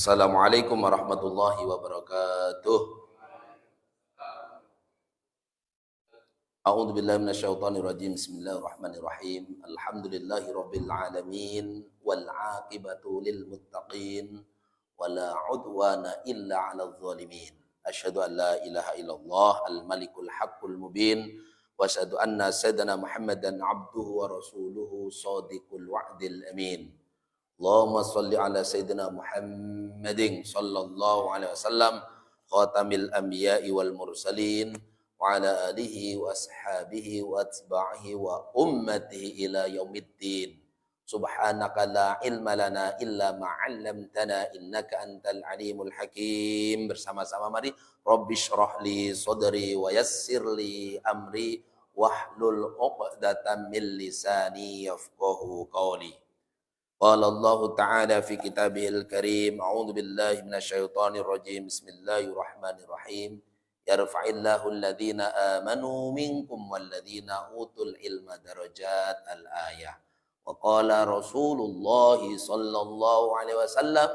Assalamualaikum warahmatullahi wabarakatuh. A'udzu billahi minasyaitonir rajim. Bismillahirrahmanirrahim. Alhamdulillahi rabbil alamin wal 'aqibatu lil muttaqin wala 'udwana illa 'alal zalimin. Asyhadu an la ilaha illallah al-malikul haqqul mubin wa asyhadu anna sayyidana Muhammadan 'abduhu wa rasuluhu shadiqul wa'dil amin. Allahumma salli ala sayyidina Muhammadin sallallahu alaihi wasallam khatamil anbiya'i wal mursalin wa ala alihi wa ashabihi wa atba'ihi wa ummatihi ila yaumiddin. Subhanaka la ilma lana illa ma 'allamtana innaka antal alimul hakim. Bersama-sama mari Rabbi shrah li sadri wa yassir li amri wahlul 'uqdatam min lisani yafqahu qawli. Qala Allah Ta'ala fi kitabihil karim, a'udzu billahi minasyaitonir rajim. Bismillahirrahmanirrahim. Yarfa'illahu alladhina amanu minkum walladhina utul ilma darajat, al-ayah. Wa qala Rasulullah sallallahu alaihi wasallam,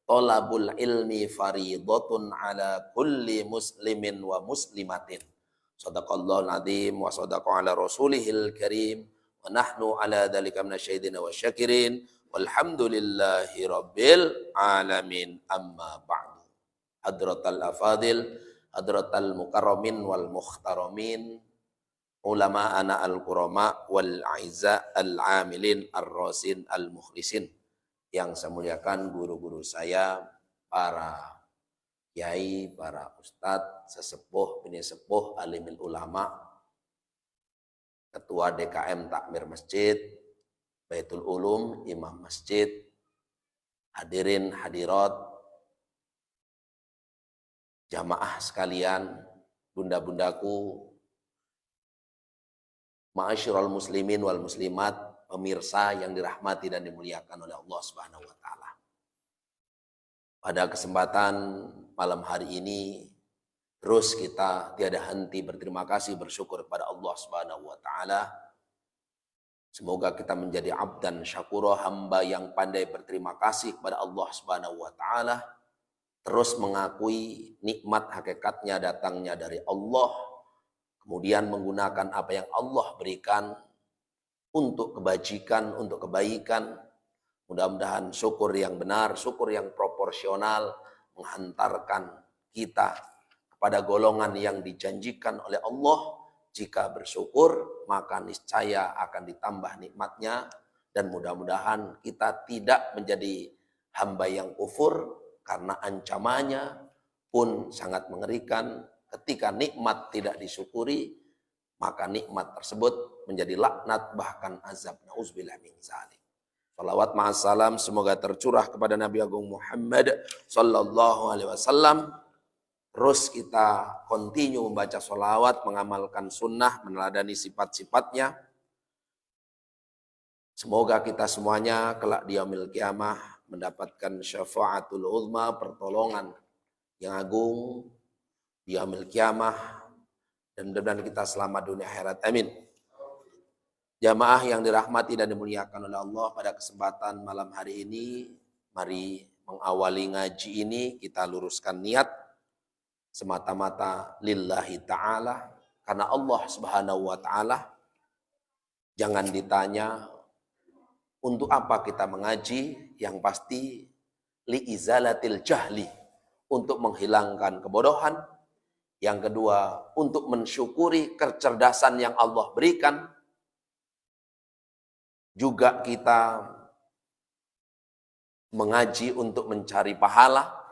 talabul ilmi faridatun ala kulli muslimin wa muslimatin. Shadaqallahul azim wa shadaqa ala rasulihil karim. Wa nahnu ala dzalika minasyahidin wa syakirin walhamdulillahi rabbil alamin. Amma ba'du. Hadratal afadil, hadratal mukarramin wal muhtaramin, ulama ana al-kurama wal aiza al-amilin ar-rasin al-mukhlisin. Yang saya muliakan guru-guru saya, para kiai, para ustadz, sesepuh, bini sepuh, alimil ulama, Ketua DKM Takmir Masjid, Baitul Ulum, Imam Masjid, hadirin hadirat, jamaah sekalian, bunda-bundaku, ma'asyiral muslimin wal muslimat, pemirsa yang dirahmati dan dimuliakan oleh Allah Subhanahu wa taala. Pada kesempatan malam hari ini, terus kita tiada henti berterima kasih, bersyukur kepada Allah Subhanahu wa taala. Semoga kita menjadi abdan syakura, hamba yang pandai berterima kasih kepada Allah Subhanahu wa taala, terus mengakui nikmat hakikatnya datangnya dari Allah, kemudian menggunakan apa yang Allah berikan untuk kebajikan, untuk kebaikan. Mudah-mudahan syukur yang benar, syukur yang proporsional menghantarkan kita pada golongan yang dijanjikan oleh Allah. Jika bersyukur, maka niscaya akan ditambah nikmatnya. Dan mudah-mudahan kita tidak menjadi hamba yang kufur, karena ancamannya pun sangat mengerikan. Ketika nikmat tidak disyukuri, maka nikmat tersebut menjadi laknat, bahkan azab. Na'udzubillah min dzalik. Salawat ma'assalam semoga tercurah kepada Nabi Agung Muhammad sallallahu alaihi wasallam. Terus kita continue membaca sholawat, mengamalkan sunnah, meneladani sifat-sifatnya. Semoga kita semuanya kelak di yaumil qiyamah mendapatkan syafaatul uzma, pertolongan yang agung di yaumil qiyamah, dan mudah-mudahan kita selamat dunia akhirat. Amin. Jamaah yang dirahmati dan dimuliakan oleh Allah, pada kesempatan malam hari ini, mari mengawali ngaji ini kita luruskan niat semata-mata lillahi ta'ala, karena Allah Subhanahu wa ta'ala. Jangan ditanya untuk apa kita mengaji, yang pasti liizalatil jahli, untuk menghilangkan kebodohan. Yang kedua, untuk mensyukuri kecerdasan yang Allah berikan. Juga kita mengaji untuk mencari pahala.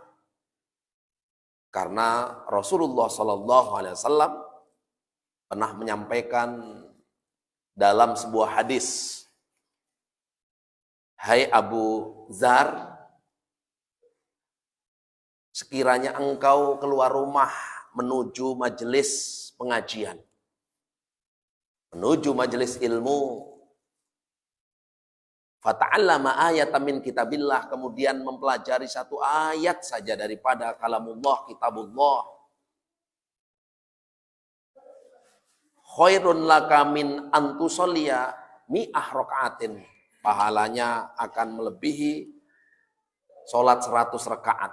Karena Rasulullah Sallallahu Alaihi Wasallam pernah menyampaikan dalam sebuah hadis, hai Abu Dzar, sekiranya engkau keluar rumah menuju majelis pengajian, menuju majelis ilmu, fata'allama ayatan min kitabillah, kemudian mempelajari satu ayat saja daripada kalamullah, kitabullah, khairun laka min antusolliya mi'ah raka'atin, pahalanya akan melebihi Sholat 100 rakaat.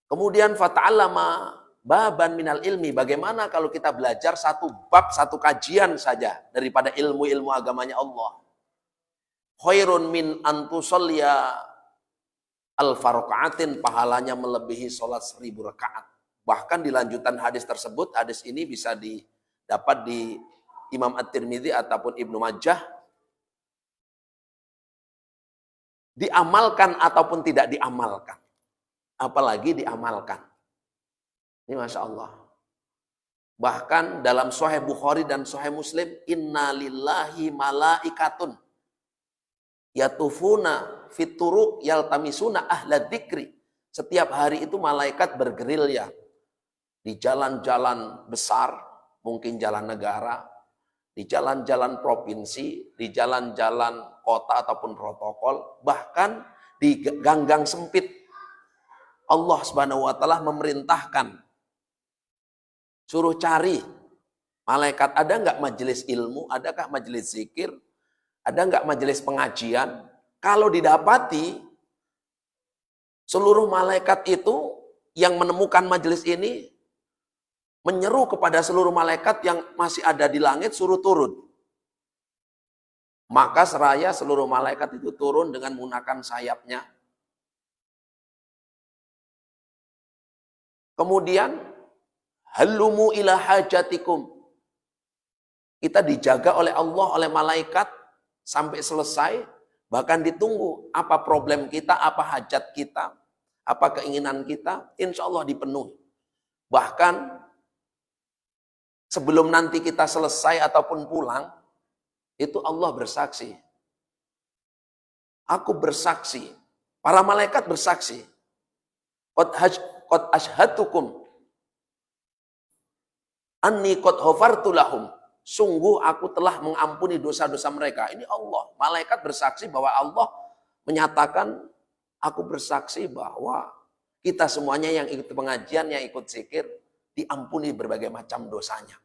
Kemudian fata'allama baban minal ilmi. Bagaimana kalau kita belajar satu bab, satu kajian saja daripada ilmu-ilmu agamanya Allah. Khairun min antusalliya al-farqaatin, pahalanya melebihi sholat 1000 rakaat. Bahkan di lanjutan hadis tersebut, hadis ini bisa didapat di Imam At-Tirmidzi ataupun Ibnu Majah. Diamalkan ataupun tidak diamalkan. Apalagi diamalkan. Ini Masya Allah. Bahkan dalam Sahih Bukhari dan Sahih Muslim, inna lillahi malaikatun yatufuna fituruq yaltamisuna ahla dzikri. Setiap hari itu malaikat bergerilya di jalan-jalan besar, mungkin jalan negara, di jalan-jalan provinsi, di jalan-jalan kota ataupun protokol, bahkan di gang-gang sempit. Allah Subhanahu wa taala memerintahkan suruh cari malaikat, ada nggak majelis ilmu, adakah majelis zikir, ada nggak majelis pengajian. Kalau didapati seluruh malaikat itu yang menemukan majelis ini menyeru kepada seluruh malaikat yang masih ada di langit, suruh turun. Maka seraya seluruh malaikat itu turun dengan menggunakan sayapnya. Kemudian halumu ila hajatikum. Kita dijaga oleh Allah, oleh malaikat sampai selesai, bahkan ditunggu apa problem kita, apa hajat kita, apa keinginan kita, insya Allah dipenuhi. Bahkan sebelum nanti kita selesai ataupun pulang, itu Allah bersaksi. Aku bersaksi, para malaikat bersaksi. Qad ashhatukum anni qad ghafartu lahum. Sungguh aku telah mengampuni dosa-dosa mereka. Ini Allah. Malaikat bersaksi bahwa Allah menyatakan, aku bersaksi bahwa kita semuanya yang ikut pengajian, yang ikut zikir, diampuni berbagai macam dosanya.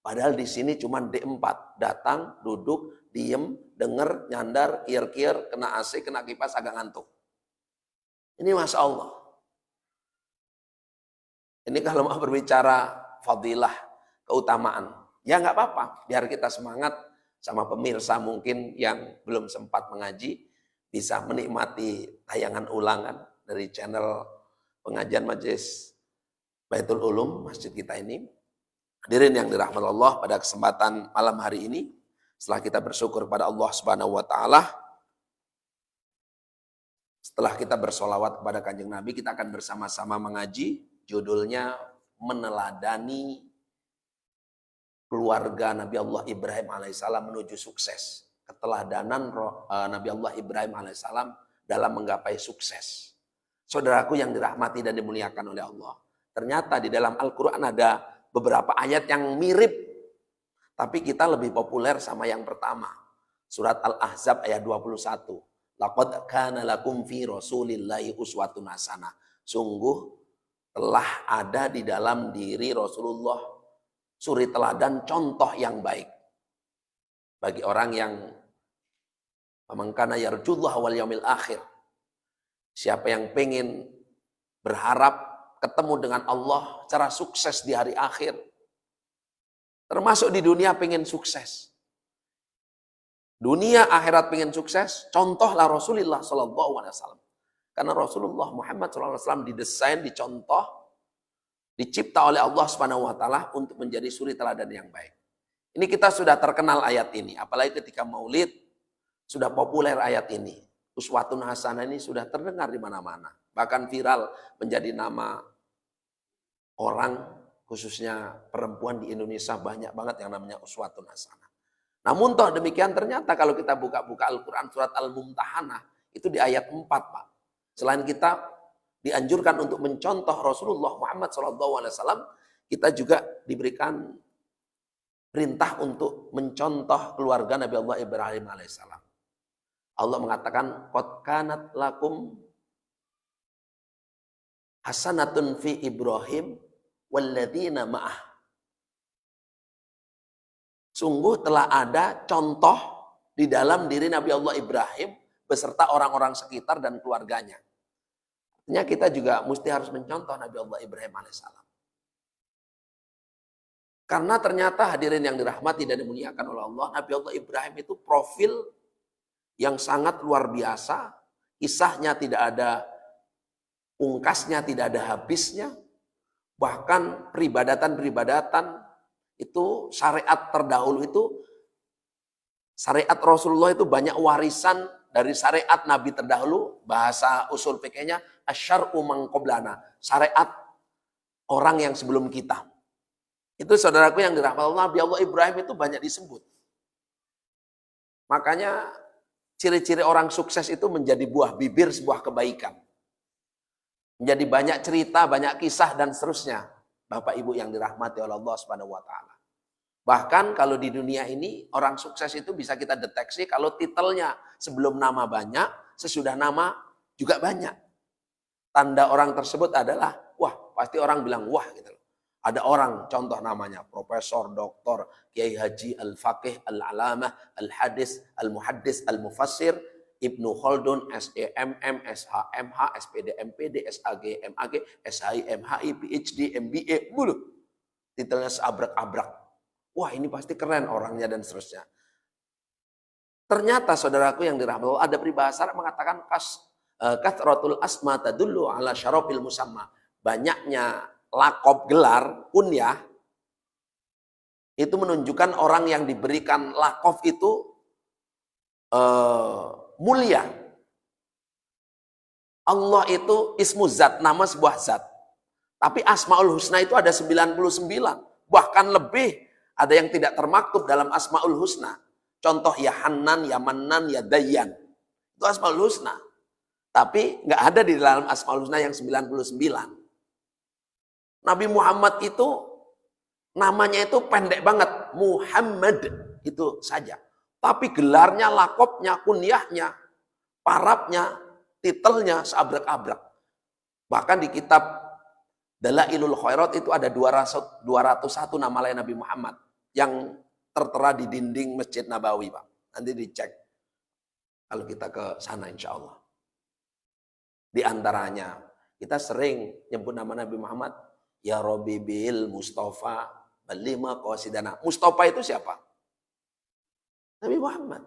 Padahal di sini cuma D4. Datang, duduk, diem, denger, nyandar, kier-kier, kena AC, kena kipas, agak ngantuk. Ini Masya Allah. Ini kalau mau berbicara fadilah, keutamaan. Ya nggak apa-apa, biar kita semangat sama pemirsa mungkin yang belum sempat mengaji, bisa menikmati tayangan ulangan dari channel pengajian Majelis Baitul Ulum, masjid kita ini. Hadirin yang dirahmati Allah, pada kesempatan malam hari ini, setelah kita bersyukur pada Allah Subhanahu wa taala, setelah kita bersolawat kepada Kanjeng Nabi, kita akan bersama-sama mengaji. Judulnya meneladani keluarga Nabi Allah Ibrahim alaihissalam menuju sukses. Keteladanan Nabi Allah Ibrahim alaihissalam dalam menggapai sukses. Saudaraku yang dirahmati dan dimuliakan oleh Allah. Ternyata di dalam Al-Quran ada beberapa ayat yang mirip. Tapi kita lebih populer sama yang pertama. Surat Al-Ahzab ayat 21. Laqad kana lakum fi rasulillahi uswatun hasanah. Sungguh telah ada di dalam diri Rasulullah suri teladan, contoh yang baik bagi orang yang man yarjullah wal yaumil akhir. Siapa yang pengen berharap ketemu dengan Allah secara sukses di hari akhir, termasuk di dunia pengen sukses, dunia akhirat pengen sukses, contohlah Rasulullah SAW. Karena Rasulullah Muhammad SAW didesain, dicontoh, dicipta oleh Allah Subhanahu wa taala untuk menjadi suri teladan yang baik. Ini kita sudah terkenal ayat ini, apalagi ketika Maulid sudah populer ayat ini. Uswatun hasanah ini sudah terdengar di mana-mana, bahkan viral menjadi nama orang, khususnya perempuan di Indonesia banyak banget yang namanya uswatun hasanah. Namun toh demikian ternyata kalau kita buka-buka Al-Quran surat Al-Mumtahanah itu di ayat 4, Pak. Selain kita dianjurkan untuk mencontoh Rasulullah Muhammad SAW, kita juga diberikan perintah untuk mencontoh keluarga Nabi Allah Ibrahim alaihissalam. Allah mengatakan, qad kanat lakum hasanatun fi Ibrahim walladzina ma'ah. Sungguh telah ada contoh di dalam diri Nabi Allah Ibrahim beserta orang-orang sekitar dan keluarganya. Artinya kita juga mesti harus mencontoh Nabi Allah Ibrahim alaihissalam. Karena ternyata hadirin yang dirahmati dan dimuliakan oleh Allah, Nabi Allah Ibrahim itu profil yang sangat luar biasa. Kisahnya tidak ada ungkasnya, tidak ada habisnya. Bahkan peribadatan-peribadatan itu, syariat terdahulu itu, syariat Rasulullah itu banyak warisan dari syariat Nabi terdahulu. Bahasa usul fikihnya asyar'u man qablana, syariat orang yang sebelum kita. Itu saudaraku yang dirahmati Allah, Nabi Allah Ibrahim itu banyak disebut. Makanya ciri-ciri orang sukses itu menjadi buah bibir sebuah kebaikan. Menjadi banyak cerita, banyak kisah dan seterusnya. Bapak Ibu yang dirahmati oleh Allah Subhanahu wa taala. Bahkan kalau di dunia ini orang sukses itu bisa kita deteksi kalau titelnya sebelum nama banyak, sesudah nama juga banyak. Tanda orang tersebut adalah wah, pasti orang bilang wah gitu. Ada orang, contoh namanya, Profesor, Doktor, Kiai Haji, Al-Faqih, Al-Alamah, Al-Hadis, Al-Muhaddis, Al-Mufassir, Ibnu Khaldun, SEMM, SHMH, SPD, MPD, SAG, MAG, SHI, MHI, PhD, MBA, bulu. Titelnya seabrak-abrak. Wah, ini pasti keren orangnya dan seterusnya. Ternyata saudaraku yang dirahmati Allah, ada peribahasa mengatakan kathratul asma tadullu ala syarafil musamma. Banyaknya lakop gelar, kunyah, itu menunjukkan orang yang diberikan lakop itu mulia. Allah itu ismu zat, nama sebuah zat. Tapi Asmaul Husna itu ada 99, bahkan lebih. Ada yang tidak termaktub dalam Asmaul Husna. Contoh ya Hannan, ya Mannan, ya Dayyan. Itu Asmaul Husna. Tapi nggak ada di dalam Asmaul Husna yang 99. Nabi Muhammad itu namanya itu pendek banget, Muhammad itu saja. Tapi gelarnya, lakopnya, kunyahnya, parapnya, titelnya seabrak-abrak. Bahkan di kitab Dalailul Khairat itu ada 201 nama lain Nabi Muhammad yang tertera di dinding Masjid Nabawi, Pak. Nanti dicek kalau kita ke sana insya Allah. Di antaranya kita sering nyebut nama Nabi Muhammad, Ya Rabbi bil Mustafa balima qasidana. Mustafa itu siapa? Nabi Muhammad.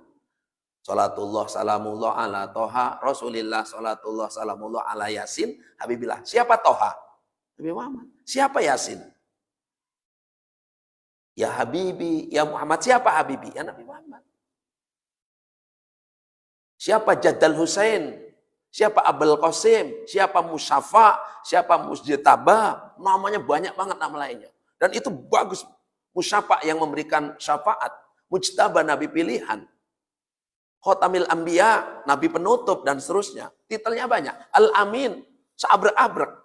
Salatullah salamullah ala Toha Rasulillah, salatullah salamullah ala Yasin Habibillah. Siapa Toha? Nabi Muhammad. Siapa Yasin? Ya Habibi, ya Muhammad. Siapa Habibi? Ya Nabi Muhammad. Siapa Jaddal Husain? Siapa Abul Qasim? Siapa Musyafa? Siapa Musjitaba? Namanya banyak banget nama lainnya. Dan itu bagus. Musyafa yang memberikan syafaat. Mujtaba Nabi pilihan. Khotamil Anbiya, Nabi penutup dan seterusnya. Titelnya banyak. Al-Amin, seabrek-abrek.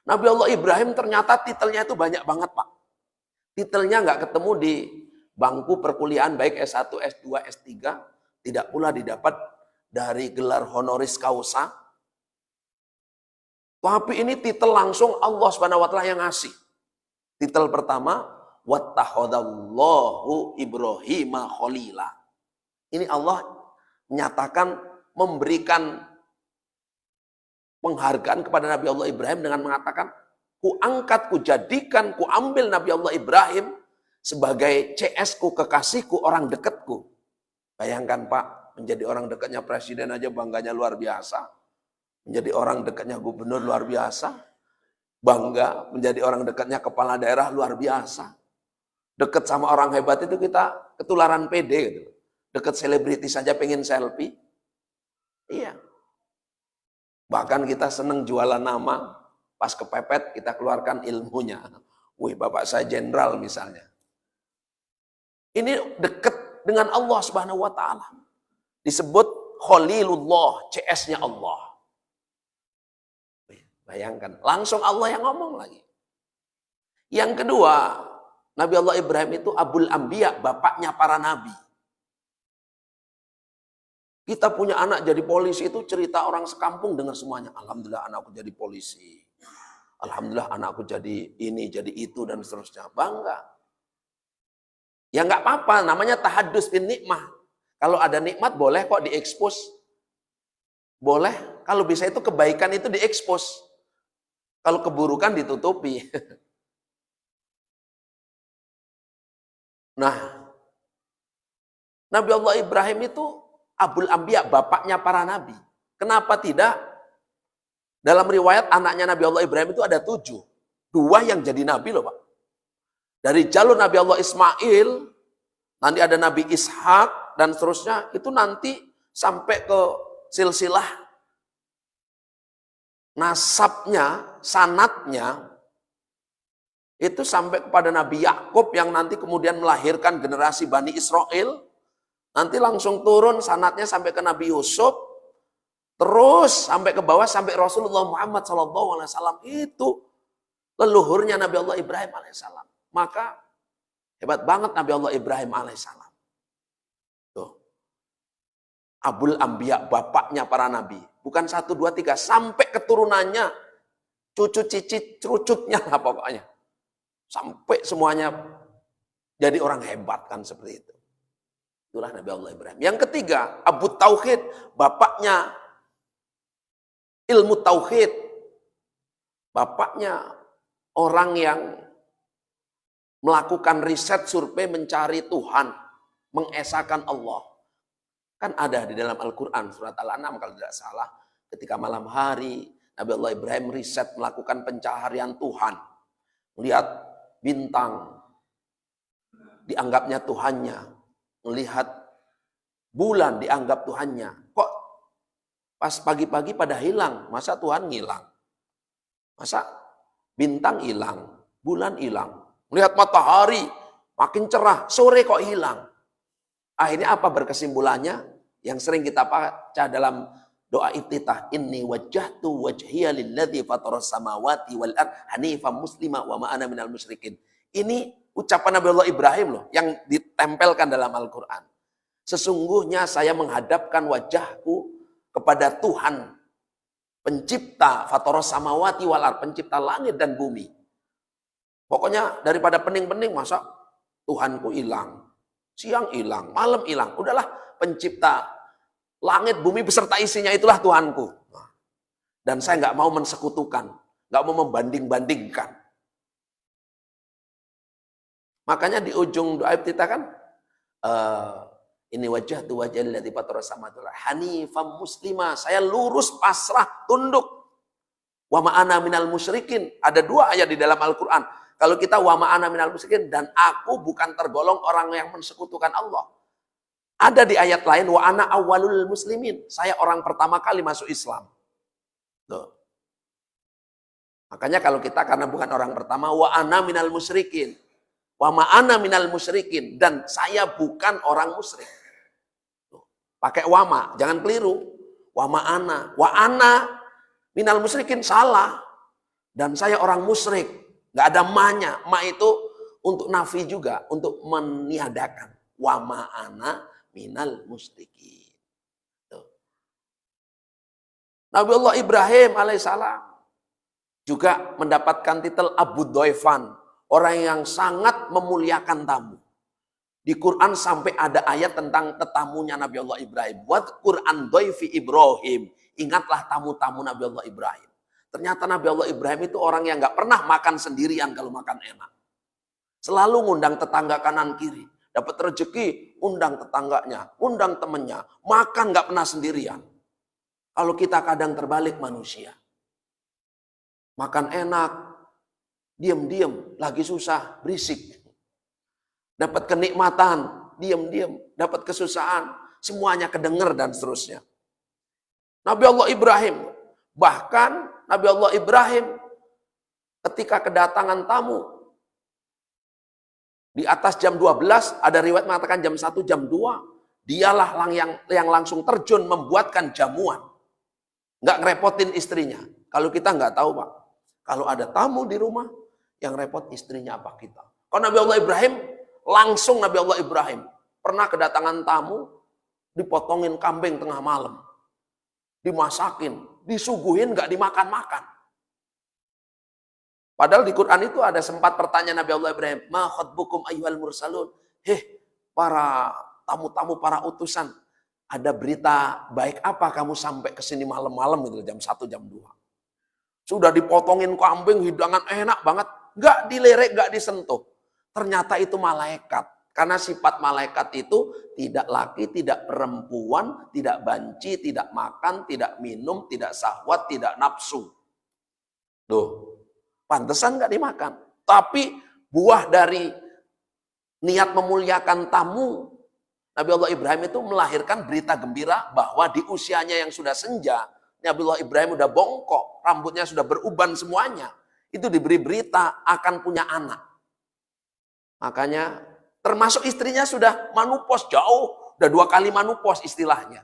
Nabi Allah Ibrahim ternyata titelnya itu banyak banget, Pak. Titelnya nggak ketemu di bangku perkuliahan baik S1, S2, S3. Tidak pula didapat dari gelar honoris causa. Tapi ini titel langsung Allah Subhanahu wa taala yang ngasih. Titel pertama, wattakhadallahu Ibrahima khalila. Ini Allah menyatakan memberikan penghargaan kepada Nabi Allah Ibrahim dengan mengatakan, ku angkat, ku jadikan, ku ambil Nabi Allah Ibrahim sebagai CS-ku, kekasihku, orang dekatku. Bayangkan Pak, menjadi orang dekatnya presiden aja bangganya luar biasa. Menjadi orang dekatnya gubernur luar biasa. Bangga, menjadi orang dekatnya kepala daerah luar biasa. Dekat sama orang hebat itu kita ketularan pede gitu. Dekat selebriti saja pengen selfie. Iya. Bahkan kita seneng jualan nama, pas kepepet kita keluarkan ilmunya. Wih, bapak saya jenderal misalnya. Ini dekat dengan Allah Subhanahu wa taala. Disebut Khalilullah, CS-nya Allah. Bayangkan, langsung Allah yang ngomong lagi. Yang kedua, Nabi Allah Ibrahim itu Abul Anbiya, bapaknya para nabi. Kita punya anak jadi polisi itu cerita orang sekampung dengar semuanya. Alhamdulillah anakku jadi polisi. Alhamdulillah anakku jadi ini, jadi itu dan seterusnya. Bangga. Ya nggak apa-apa, namanya tahadus bin nikmah. Kalau ada nikmat boleh kok diekspos. Boleh. Kalau bisa itu kebaikan itu diekspos. Kalau keburukan ditutupi. Nah, Nabi Allah Ibrahim itu Abul Anbiya, bapaknya para nabi. Kenapa tidak? Dalam riwayat anaknya Nabi Allah Ibrahim itu ada 7. 2 yang jadi nabi loh Pak. Dari jalur Nabi Allah Ismail, nanti ada Nabi Ishak, dan seterusnya, itu nanti sampai ke silsilah nasabnya, sanatnya, itu sampai kepada Nabi Yakub yang nanti kemudian melahirkan generasi Bani Israel, nanti langsung turun sanatnya sampai ke Nabi Yusuf, terus sampai ke bawah, sampai Rasulullah Muhammad SAW, itu leluhurnya Nabi Allah Ibrahim alaihissalam. Maka hebat banget Nabi Allah Ibrahim alaihissalam. Tuh. Abul Anbiya, bapaknya para nabi. Bukan 1, 2, 3, sampai keturunannya, cucu cicit, cucutnya lah pokoknya. Sampai semuanya jadi orang hebat kan seperti itu. Itulah Nabi Allah Ibrahim. Yang ketiga, Abu Tauhid, bapaknya ilmu tauhid. Bapaknya orang yang melakukan riset, survei, mencari Tuhan, mengesahkan Allah. Kan ada di dalam Al-Quran, surat Al-An'am kalau tidak salah, ketika malam hari, Nabi Allah Ibrahim riset, melakukan pencaharian Tuhan. Melihat bintang, dianggapnya Tuhannya. Melihat bulan, dianggap Tuhannya. Kok pas pagi-pagi pada hilang, masa Tuhan ngilang? Masa bintang hilang, bulan hilang? Melihat matahari makin cerah, sore kok hilang. Akhirnya apa berkesimpulannya? Yang sering kita baca dalam doa iftitah, inni wajjahtu wajhiya lilladzi fataras samawati wal ard hanifan muslima wa ma ana minal musyrikin. Ini ucapan Nabi Allah Ibrahim loh yang ditempelkan dalam Al-Qur'an. Sesungguhnya saya menghadapkan wajahku kepada Tuhan pencipta fataras samawati wal ard, pencipta langit dan bumi. Pokoknya daripada pening-pening, masa Tuhanku hilang. Siang hilang, malam hilang. Udahlah, pencipta langit, bumi beserta isinya itulah Tuhanku. Dan saya nggak mau mensekutukan, nggak mau membanding-bandingkan. Makanya di ujung doa kita kan, ini wajah tu wajah allati fatara samawati wal ardh hanifan muslima. Saya lurus, pasrah, tunduk. Wa ma ana minal musyrikin. Ada 2 ayat di dalam Al-Quran. Kalau kita wa ma'ana minal musyrikin, dan aku bukan tergolong orang yang mensekutukan Allah. Ada di ayat lain, wa ana awwalul muslimin. Saya orang pertama kali masuk Islam. Tuh. Makanya kalau kita karena bukan orang pertama, wa ana minal musyrikin. Wa ma'ana minal musyrikin. Dan saya bukan orang musyrik. Tuh. Pakai wama, jangan keliru. Wa ma'ana. Wa ana minal musyrikin, salah. Dan saya orang musyrik. Nggak ada ma-nya. Ma itu untuk nafi juga, untuk meniadakan. Wa ma'ana minal musyrikin. Nabi Allah Ibrahim alaihissalam juga mendapatkan titel Abu Doifan, orang yang sangat memuliakan tamu. Di Quran sampai ada ayat tentang tetamunya Nabi Allah Ibrahim. Wadkur an doifi Ibrahim. Ingatlah tamu-tamu Nabi Allah Ibrahim. Ternyata Nabi Allah Ibrahim itu orang yang nggak pernah makan sendirian kalau makan enak. Selalu ngundang tetangga kanan kiri. Dapat rezeki, undang tetangganya, undang temannya. Makan nggak pernah sendirian. Kalau kita kadang terbalik manusia. Makan enak, diam-diam, lagi susah, berisik. Dapat kenikmatan, diam-diam. Dapat kesusahan, semuanya kedengar dan seterusnya. Nabi Allah Ibrahim, bahkan Nabi Allah Ibrahim ketika kedatangan tamu di atas jam 12, ada riwayat mengatakan jam 1, jam 2, dialah yang langsung terjun membuatkan jamuan. Nggak ngerepotin istrinya. Kalau kita nggak tahu Pak, kalau ada tamu di rumah, yang repot istrinya apa kita. Kalau Nabi Allah Ibrahim, langsung Nabi Allah Ibrahim pernah kedatangan tamu, dipotongin kambing tengah malam. Dimasakin, disuguhin, nggak dimakan-makan. Padahal di Quran itu ada sempat pertanyaan Nabi Allah Ibrahim, ma khatbukum ayyuhal mursalun. Para tamu-tamu para utusan. Ada berita baik apa kamu sampai ke sini malam-malam gitu, jam 1, jam 2. Sudah dipotongin kambing, hidangan enak banget. Nggak dilirik, nggak disentuh. Ternyata itu malaikat. Karena sifat malaikat itu tidak laki, tidak perempuan, tidak banci, tidak makan, tidak minum, tidak syahwat, tidak nafsu. Tuh, pantesan nggak dimakan. Tapi buah dari niat memuliakan tamu, Nabi Allah Ibrahim itu melahirkan berita gembira bahwa di usianya yang sudah senja, Nabi Allah Ibrahim udah bongkok, rambutnya sudah beruban semuanya. Itu diberi berita akan punya anak. Makanya termasuk istrinya sudah manupos jauh, udah 2 kali manupos istilahnya.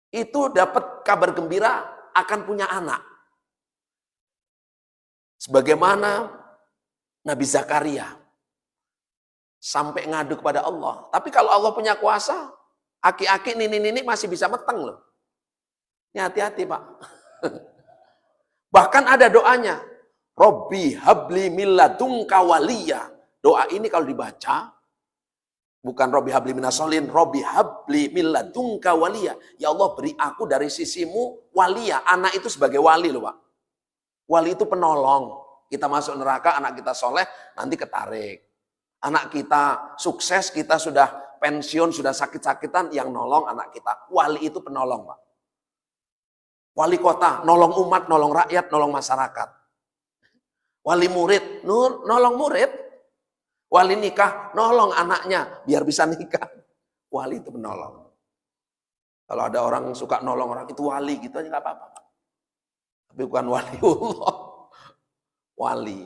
Itu dapat kabar gembira akan punya anak. Sebagaimana Nabi Zakaria sampai ngadu kepada Allah. Tapi kalau Allah punya kuasa, aki-aki nini-nini masih bisa meteng loh. Ini hati-hati Pak. Bahkan ada doanya. Robbi habli milladunka waliya. Doa ini kalau dibaca, bukan Robbi habli minasolin, Robbi habli milladunka waliya. Ya Allah beri aku dari sisimu waliya. Anak itu sebagai wali loh Pak. Wali itu penolong. Kita masuk neraka, anak kita soleh, nanti ketarik. Anak kita sukses, kita sudah pensiun, sudah sakit-sakitan, yang nolong anak kita. Wali itu penolong Pak. Wali kota, nolong umat, nolong rakyat, nolong masyarakat. Wali murid, nolong murid. Wali nikah, nolong anaknya, biar bisa nikah. Wali itu penolong. Kalau ada orang suka nolong orang, itu wali gitu aja nggak apa-apa. Tapi bukan waliullah. Wali.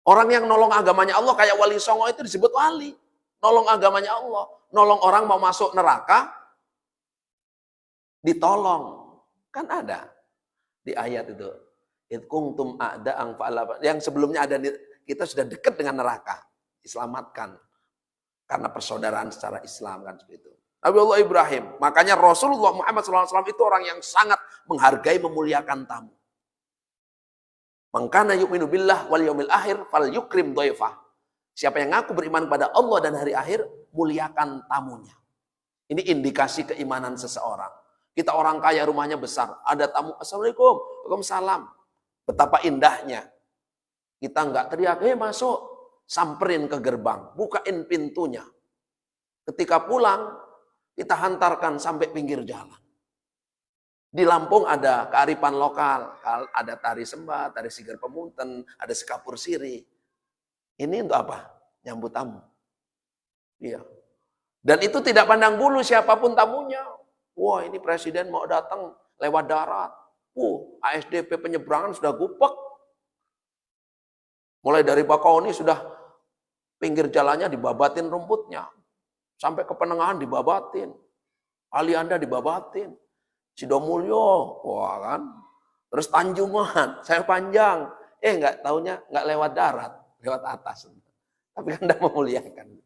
Orang yang nolong agamanya Allah kayak Wali Songo itu disebut wali. Nolong agamanya Allah. Nolong orang mau masuk neraka, ditolong. Kan ada di ayat itu. Itkuntum a'da'ang fa'ala. Yang sebelumnya ada, kita sudah dekat dengan neraka. Diselamatkan. Karena persaudaraan secara Islam kan seperti itu. Nabi Allah Ibrahim. Makanya Rasulullah Muhammad SAW itu orang yang sangat menghargai, memuliakan tamu. Mangkana yu'minu billah wal yaumil akhir fal yukrim dhaifah. Siapa yang ngaku beriman pada Allah dan hari akhir, muliakan tamunya. Ini indikasi keimanan seseorang. Kita orang kaya, rumahnya besar, ada tamu, assalamualaikum, waalaikumsalam. Betapa indahnya. Kita enggak teriak, masuk, samperin ke gerbang, bukain pintunya. Ketika pulang, kita hantarkan sampai pinggir jalan. Di Lampung ada kearifan lokal, ada tari sembah, tari sigar pemunten, ada sekapur siri. Ini untuk apa? Nyambut tamu. Iya. Dan itu tidak pandang bulu siapapun tamunya. Wah, ini presiden mau datang lewat darat. ASDP penyeberangan sudah gupek. Mulai dari Bakauheni sudah pinggir jalannya dibabatin rumputnya. Sampai ke Penengahan dibabatin. Alianda dibabatin. Sidomulyo, wah kan. Terus Tanjungan, saya panjang. Nggak taunya nggak lewat darat, lewat atas. Tapi kan tidak memuliakan.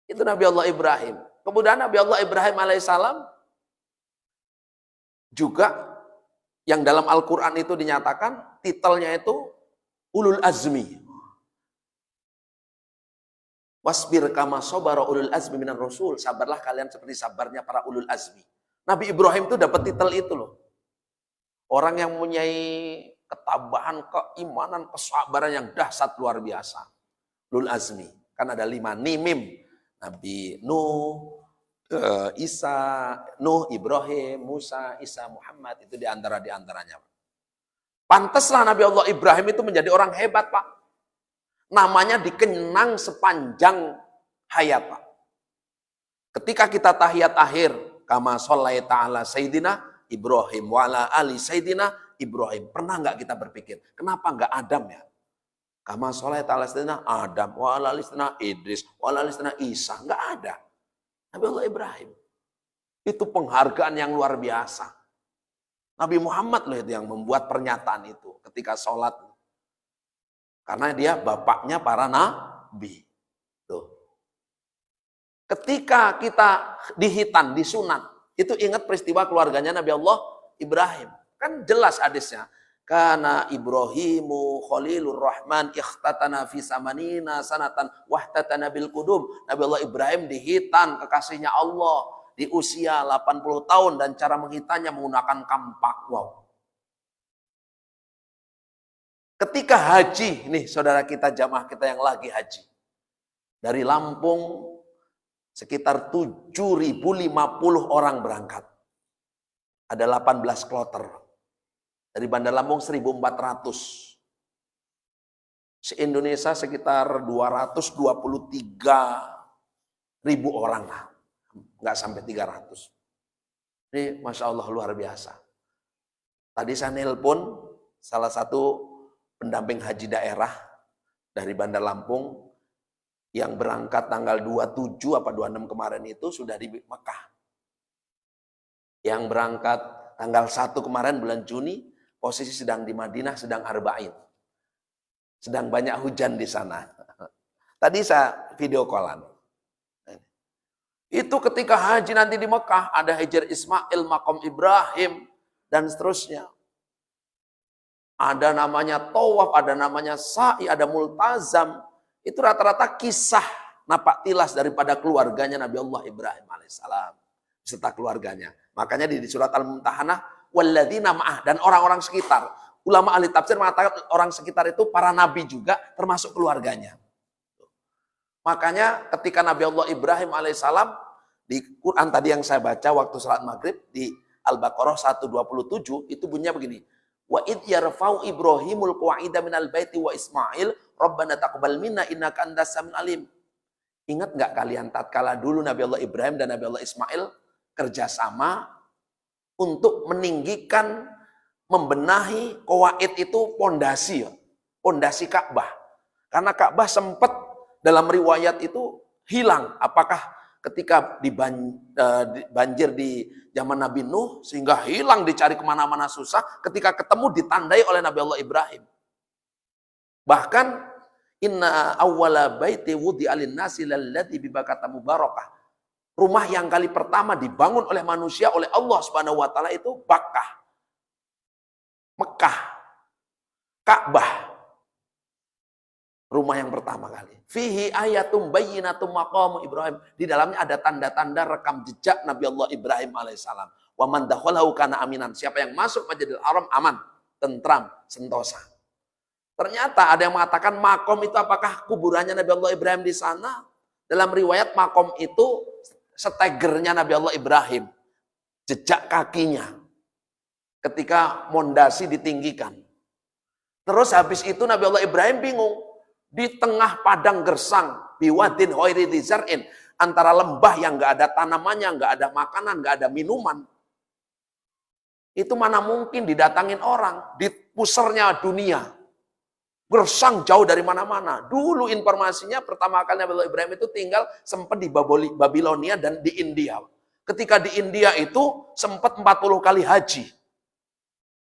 Itu Nabi Allah Ibrahim. Kemudian Nabi Allah Ibrahim alaihissalam juga yang dalam Al-Quran itu dinyatakan, titelnya itu Ulul Azmi. Wasbir kama sobara ulul azmi minar rasul. Sabarlah kalian seperti sabarnya para ulul azmi. Nabi Ibrahim itu dapat titel itu loh. Orang yang mempunyai ketabahan, keimanan, kesabaran yang dahsyat luar biasa. Ulul azmi. Kan ada 5 nimim. Nabi Nuh, Isa, Nuh, Ibrahim, Musa, Isa, Muhammad. Itu diantaranya. Pantaslah Nabi Allah Ibrahim itu menjadi orang hebat Pak. Namanya dikenang sepanjang hayat Pak. Ketika kita tahiyat akhir, kama shollaita ala Sayyidina Ibrahim wa ala ali Sayyidina Ibrahim. Pernah nggak kita berpikir, kenapa nggak Adam ya? Kama shollaita ala Sayyidina Adam wa ala ali Sayyidina Idris wa ala ali Sayyidina Isa. Nggak ada. Nabi Allah Ibrahim. Itu penghargaan yang luar biasa. Nabi Muhammad loh itu yang membuat pernyataan itu ketika sholat. Karena dia bapaknya para nabi. Tuh. Ketika kita dihitan, disunat, itu ingat peristiwa keluarganya Nabi Allah Ibrahim. Kan jelas hadisnya. Kana Ibrahimu Khalilur Rahman ikhtatana fi samanina sanatan wahtatana bil qudum. Nabi Allah Ibrahim dihitan kekasihnya Allah di usia 80 tahun dan cara menghitannya menggunakan kampak. Wow. Ketika haji, nih saudara kita jamaah kita yang lagi haji. Dari Lampung sekitar 7.050 orang berangkat. Ada 18 kloter. Dari Bandar Lampung 1.400. Se-Indonesia sekitar 223.000 orang lah. Nggak sampai 300. Ini Masya Allah luar biasa. Tadi saya nelpon salah satu pendamping haji daerah dari Bandar Lampung yang berangkat tanggal 27 apa 26 kemarin itu sudah di Mekah. Yang berangkat tanggal 1 kemarin bulan Juni posisi sedang di Madinah, sedang arba'in. Sedang banyak hujan di sana. Tadi saya video callan. Itu ketika haji nanti di Mekah, ada Hajar Ismail, Maqam Ibrahim, dan seterusnya. Ada namanya tawaf, ada namanya sa'i, ada multazam. Itu rata-rata kisah napak tilas daripada keluarganya Nabi Allah Ibrahim alaihissalam. Serta keluarganya. Makanya di surat Al-Mumtahanah, walladzina ma'ah, dan orang-orang sekitar. Ulama ahli tafsir mengatakan orang sekitar itu para nabi juga termasuk keluarganya. Makanya ketika Nabi Allah Ibrahim alaihissalam di Quran tadi yang saya baca waktu salat maghrib di Al-Baqarah 127 itu bunyinya begini. Wa id yarfa'u Ibrahimul qawa'ida minal baiti wa Ismail Rabbana taqabbal minna innaka antas samiul alim. Ingat nggak kalian tatkala dulu Nabi Allah Ibrahim dan Nabi Allah Ismail kerjasama untuk meninggikan, membenahi qawaid itu pondasi, pondasi Ka'bah. Karena Ka'bah sempat dalam riwayat itu hilang. Apakah ketika banjir di zaman Nabi Nuh sehingga hilang, dicari kemana-mana susah, ketika ketemu ditandai oleh Nabi Allah Ibrahim. Bahkan inna awwala baiti wudi'a lin-nasi lalladzi bibakata mubarakah. Rumah yang kali pertama dibangun oleh manusia oleh Allah Subhanahu wa taala itu Bakkah. Mekah. Ka'bah. Rumah yang pertama kali. Fihi ayatum bayyinatum maqamu Ibrahim. Di dalamnya ada tanda-tanda rekam jejak Nabi Allah Ibrahim alaihissalam. Wa man dakhalahu kana aminan. Siapa yang masuk Masjidil Haram aman, tentram, sentosa. Ternyata ada yang mengatakan makom itu apakah kuburannya Nabi Allah Ibrahim di sana? Dalam riwayat makom itu stegernya Nabi Allah Ibrahim. Jejak kakinya. Ketika mondasi ditinggikan. Terus habis itu Nabi Allah Ibrahim bingung. Di tengah padang gersang. Biwadin hoiri dizar'in. Antara lembah yang nggak ada tanamannya, nggak ada makanan, nggak ada minuman. Itu mana mungkin didatangin orang. Di pusernya dunia. Gersang jauh dari mana-mana. Dulu informasinya pertama kali Nabi Allah Ibrahim itu tinggal sempat di Babilonia dan di India. Ketika di India itu sempat 40 kali haji.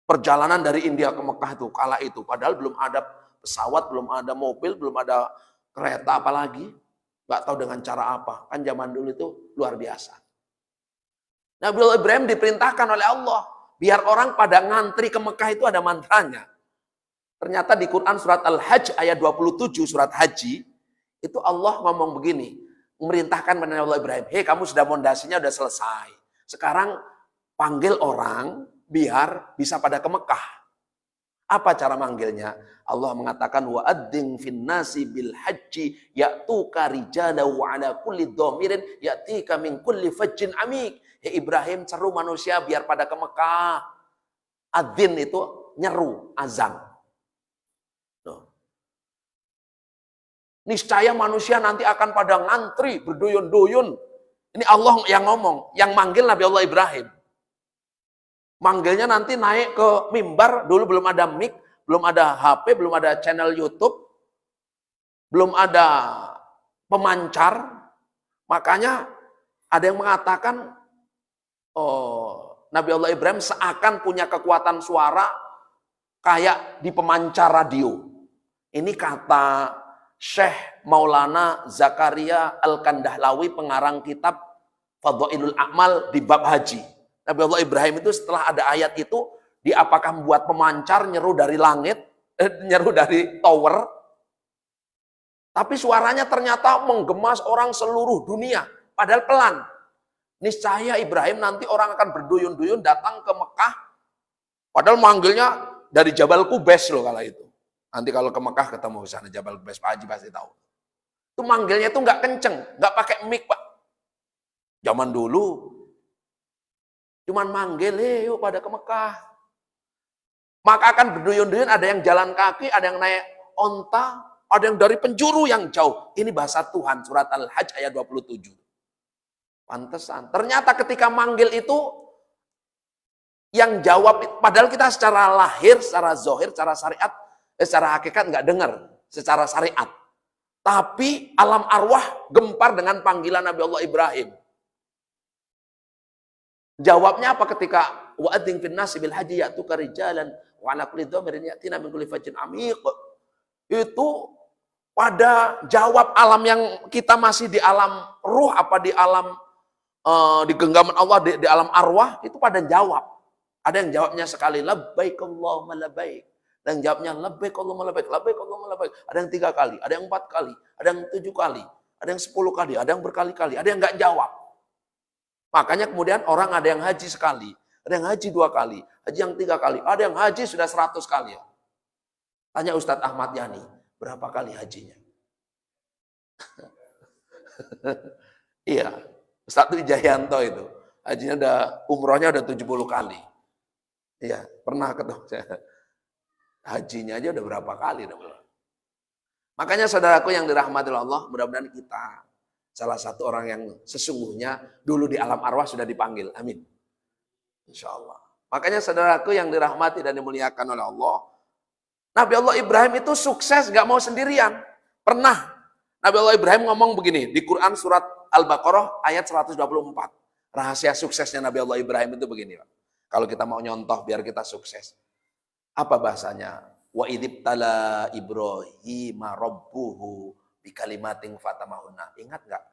Perjalanan dari India ke Mekah itu kala itu. Padahal belum ada pesawat, belum ada mobil, belum ada kereta apalagi. Nggak tahu dengan cara apa. Kan zaman dulu itu luar biasa. Nabi Allah Ibrahim diperintahkan oleh Allah. Biar orang pada ngantri ke Mekah itu ada mantranya. Ternyata di Quran surat Al-Hajj ayat 27 surat Haji itu Allah ngomong begini, memerintahkan kepada Allah Ibrahim, "Hei, kamu sudah mondasinya sudah selesai. Sekarang panggil orang biar bisa pada ke Mekah." Apa cara manggilnya? Allah mengatakan wa addin fin nasi bil haji ya'tuka rijalan wa ala kulli dhamirin ya'tika min kulli fajjin amik. Hei Ibrahim, seru manusia biar pada ke Mekah. Adzin itu nyeru, azan. Niscaya manusia nanti akan pada ngantri, berduyun-duyun. Ini Allah yang ngomong, yang manggil Nabi Allah Ibrahim. Manggilnya nanti naik ke mimbar, dulu belum ada mic, belum ada HP, belum ada channel YouTube, belum ada pemancar. Makanya ada yang mengatakan, Nabi Allah Ibrahim seakan punya kekuatan suara kayak di pemancar radio. Ini kata Syekh Maulana Zakaria Al-Kandahlawi, pengarang kitab Fadhailul A'mal di bab haji. Nabi Allah Ibrahim itu setelah ada ayat itu, Dia apakah membuat pemancar nyeru dari langit, nyeru dari tower, tapi suaranya ternyata menggemas orang seluruh dunia, padahal pelan. Niscaya Ibrahim nanti orang akan berduyun-duyun datang ke Mekah, padahal manggilnya dari Jabal Qubais loh kala itu. Nanti kalau ke Mekah ketemu di sana Jabal Qubais, Pak Haji pasti tahu. Itu manggilnya itu nggak kenceng, nggak pakai mic, Pak. Zaman dulu cuman manggil, yuk pada ke Mekah. Maka akan berduyun-duyun, ada yang jalan kaki, ada yang naik onta, ada yang dari penjuru yang jauh. Ini bahasa Tuhan, surat Al-Hajj ayat 27. Pantesan. Ternyata ketika manggil itu, yang jawab, padahal kita secara lahir, secara zohir, secara syariat, secara hakikat nggak dengar, secara syariat. Tapi alam arwah gempar dengan panggilan Nabi Allah Ibrahim. Jawabnya apa ketika wa'adzin fin nasi bil haji ya'tuka rijalan wa ala kulli dhamirin ya'tina min kulli fajjin amiq. Itu pada jawab alam yang kita masih di alam ruh apa di alam di genggaman Allah di alam arwah itu pada jawab. Ada yang jawabnya sekali labbaik Allahumma labbaik. Dan jawabnya labbaik Allahumma labbaik, labbaik Allahumma labbaik. Ada yang 3 kali, ada yang 4 kali, ada yang 7 kali, ada yang 10 kali, ada yang berkali-kali, ada yang enggak jawab. Makanya kemudian orang ada yang haji sekali, ada yang haji 2 kali, haji yang 3 kali, ada yang haji sudah 100 kali. Ya. Tanya Ustadz Ahmad Yani, berapa kali hajinya? Iya, Ustadz Wijayanto itu, hajinya umrohnya udah 70 kali. Iya, pernah ketemu saya. Hajinya aja udah berapa kali. Makanya saudaraku yang dirahmati Allah, mudah-mudahan kita salah satu orang yang sesungguhnya dulu di alam arwah sudah dipanggil. Amin. Insya Allah. Makanya saudaraku yang dirahmati dan dimuliakan oleh Allah, Nabi Allah Ibrahim itu sukses gak mau sendirian. Pernah Nabi Allah Ibrahim ngomong begini di Quran surat Al-Baqarah ayat 124. Rahasia suksesnya Nabi Allah Ibrahim itu begini, Pak. Kalau kita mau nyontoh biar kita sukses. Apa bahasanya? Wa idzibtala Ibrahim rabbuhu bikalimatin fatamahunna. Ingat nggak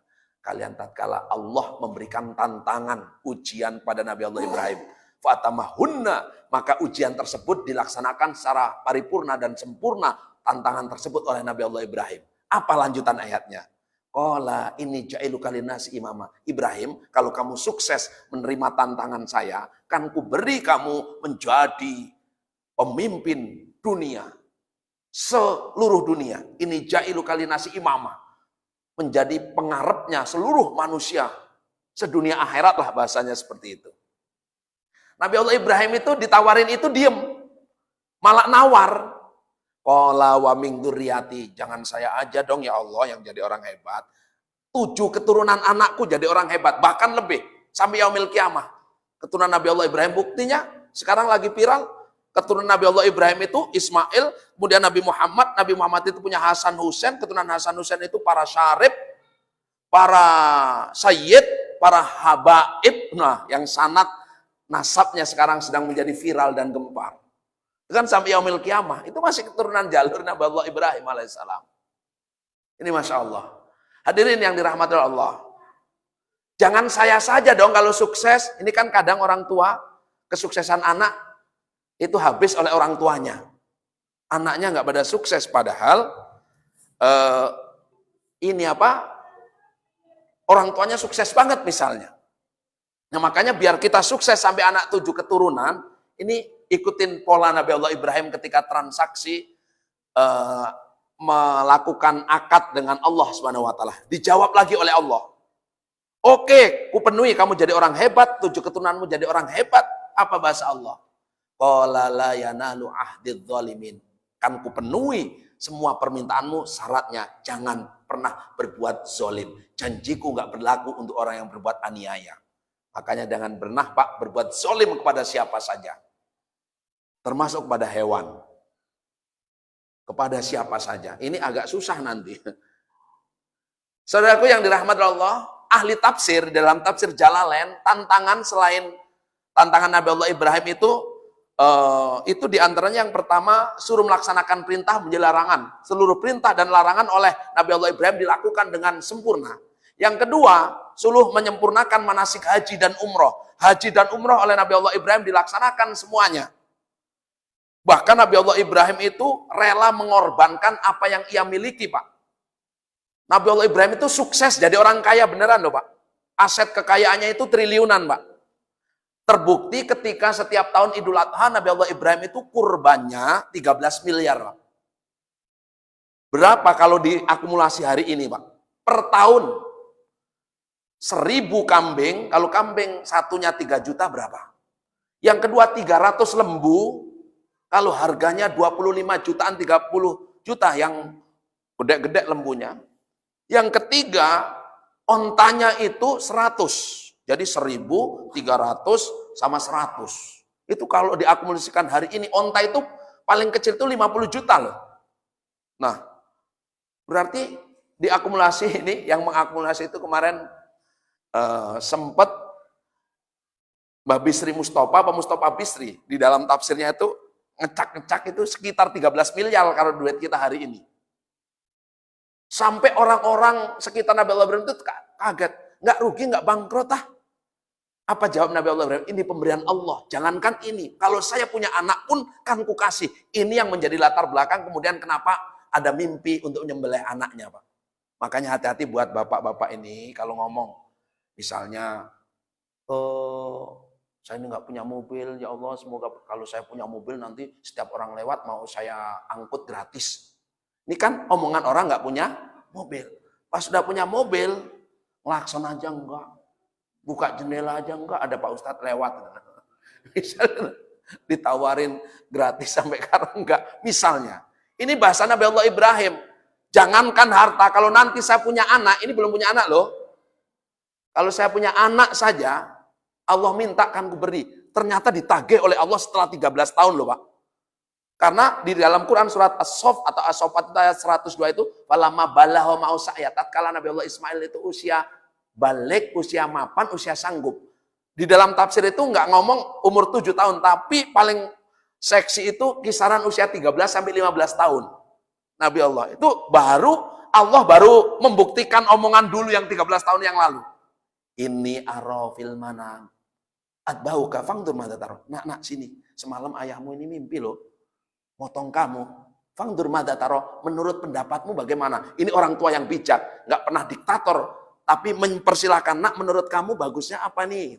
kalian tatkala Allah memberikan tantangan, ujian pada Nabi Allah Ibrahim. Fatamahunna, maka ujian tersebut dilaksanakan secara paripurna dan sempurna tantangan tersebut oleh Nabi Allah Ibrahim. Apa lanjutan ayatnya? Qala ini ja'iluka linnasi imama. Ibrahim, kalau kamu sukses menerima tantangan saya, kan ku beri kamu menjadi pemimpin dunia. Seluruh dunia. Ini ja'iluka linnasi imama. Menjadi pengarepnya seluruh manusia. Sedunia akhirat lah bahasanya seperti itu. Nabi Allah Ibrahim itu ditawarin itu diem. Malah nawar. Qala wa min dzurriyyati, jangan saya aja dong ya Allah yang jadi orang hebat. 7 keturunan anakku jadi orang hebat, bahkan lebih sampai yaumil kiamah. Keturunan Nabi Allah Ibrahim, buktinya sekarang lagi viral. Keturunan Nabi Allah Ibrahim itu Ismail, kemudian Nabi Muhammad itu punya Hasan Husain, keturunan Hasan Husain itu para syarif, para sayyid, para habaib, nah yang sanad nasabnya sekarang sedang menjadi viral dan gempar. Kan sampai yaumil kiamah, itu masih keturunan jalur Nabi Allah Ibrahim alaihissalam. Ini Masya Allah. Hadirin yang dirahmati Allah. Jangan saya saja dong kalau sukses. Ini kan kadang orang tua, kesuksesan anak, itu habis oleh orang tuanya. Anaknya nggak pada sukses, padahal orang tuanya sukses banget misalnya. Nah makanya biar kita sukses sampai anak 7 keturunan, ini ikutin pola Nabi Allah Ibrahim ketika transaksi melakukan akad dengan Allah Subhanahu wa taala. Dijawab lagi oleh Allah. Oke, ku penuhi kamu jadi orang hebat, 7 keturunanmu jadi orang hebat. Apa bahasa Allah? Qala la yanalu ahdidz zalimin. Kan ku penuhi semua permintaanmu, syaratnya jangan pernah berbuat zalim. Janjiku enggak berlaku untuk orang yang berbuat aniaya. Makanya jangan pernah Pak berbuat zalim kepada siapa saja. Termasuk kepada hewan. Kepada siapa saja. Ini agak susah nanti. Saudaraku yang dirahmati Allah, ahli tafsir dalam tafsir Jalalain, tantangan selain tantangan Nabi Allah Ibrahim itu diantaranya yang pertama suruh melaksanakan perintah menjadi larangan. Seluruh perintah dan larangan oleh Nabi Allah Ibrahim dilakukan dengan sempurna. Yang kedua, suruh menyempurnakan manasik haji dan umroh. Haji dan umroh oleh Nabi Allah Ibrahim dilaksanakan semuanya. Bahkan Nabi Allah Ibrahim itu rela mengorbankan apa yang ia miliki, Pak. Nabi Allah Ibrahim itu sukses jadi orang kaya beneran loh, Pak. Aset kekayaannya itu triliunan, Pak. Terbukti ketika setiap tahun Idul Adha, Nabi Allah Ibrahim itu kurbannya 13 miliar, Pak. Berapa kalau diakumulasi hari ini, Pak? Per tahun 1000 kambing, kalau kambing satunya 3 juta berapa? Yang kedua 300 lembu, kalau harganya 25 jutaan, 30 juta yang gede-gede lembunya. Yang ketiga, ontanya itu 100. Jadi 1.300 sama 100. Itu kalau diakumulasikan hari ini, onta itu paling kecil itu 50 juta loh. Nah, berarti diakumulasi ini, yang mengakumulasi itu kemarin sempat Mbah Bisri Mustafa, Pak Mustafa Bisri, di dalam tafsirnya itu ngecak-ngecak itu sekitar 13 miliar kalau duit kita hari ini. Sampai orang-orang sekitar Nabi Allah Ibrahim itu kaget. Nggak rugi, nggak bangkrut ah. Apa jawab Nabi Allah Ibrahim? Ini pemberian Allah. Jangankan ini. Kalau saya punya anak pun kan ku kasih. Ini yang menjadi latar belakang kemudian kenapa ada mimpi untuk menyembelih anaknya, Pak. Makanya hati-hati buat bapak-bapak ini kalau ngomong. Misalnya, saya ini nggak punya mobil, ya Allah semoga kalau saya punya mobil nanti setiap orang lewat mau saya angkut gratis. Ini kan omongan orang nggak punya mobil. Pas sudah punya mobil, ngelakson aja enggak. Buka jendela aja enggak, ada Pak Ustadz lewat. Misalnya ditawarin gratis sampai sekarang enggak. Misalnya, ini bahasa Nabi Allah Ibrahim. Jangankan harta, kalau nanti saya punya anak, ini belum punya anak loh. Kalau saya punya anak saja, Allah minta kan ku beri. Ternyata ditagih oleh Allah setelah 13 tahun loh Pak. Karena di dalam Quran surat As-Sof atau As-Sofat ayat 102 itu, "Falamma balagha ma'u sa'ya", tatkala Nabi Allah Ismail itu usia balik, usia mapan, usia sanggup. Di dalam tafsir itu nggak ngomong umur 7 tahun, tapi paling seksi itu kisaran usia 13 sampai 15 tahun. Nabi Allah itu Allah baru membuktikan omongan dulu yang 13 tahun yang lalu. Ini arafil manam. Atbauka fangdur madza tara. Nak sini. Semalam ayahmu ini mimpi loh. Motong kamu. Fangdur madza tara. Menurut pendapatmu bagaimana? Ini orang tua yang bijak, nggak pernah diktator, tapi mempersilahkan, nak menurut kamu bagusnya apa nih?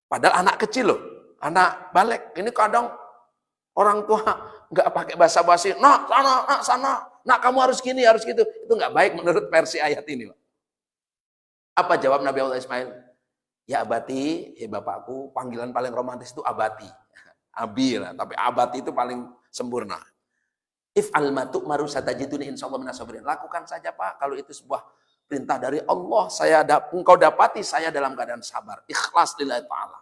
Padahal anak kecil loh, anak balik. Ini kadang orang tua nggak pakai basa-basi, nak sana, nak kamu harus gini, harus gitu. Itu nggak baik menurut versi ayat ini. Apa jawab Nabi Allah Ismail? Ya abati, bapakku, panggilan paling romantis itu abati. Abi lah, tapi abati itu paling sempurna. If'al ma tu'maru satajiduni insyaallah minas sabirin. Lakukan saja Pak, kalau itu sebuah perintah dari Allah, engkau dapati saya dalam keadaan sabar. Ikhlas lillahi ta'ala.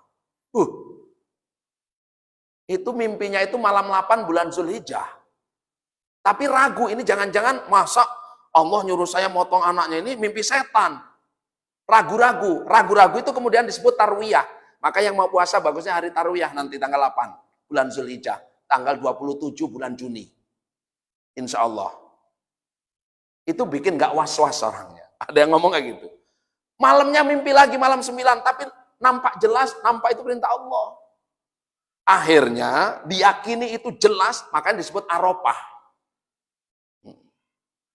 Itu mimpinya itu malam 8 bulan Zulhijjah. Tapi ragu, ini jangan-jangan masa Allah nyuruh saya motong anaknya, ini mimpi setan. Ragu-ragu itu kemudian disebut tarwiyah. Maka yang mau puasa bagusnya hari tarwiyah nanti tanggal 8 bulan Zulhijjah, tanggal 27 bulan Juni. Insya Allah. Itu bikin gak was-was orangnya. Ada yang ngomong kayak gitu. Malamnya mimpi lagi malam 9, tapi nampak jelas, nampak itu perintah Allah. Akhirnya diyakini itu jelas, makanya disebut Arafah.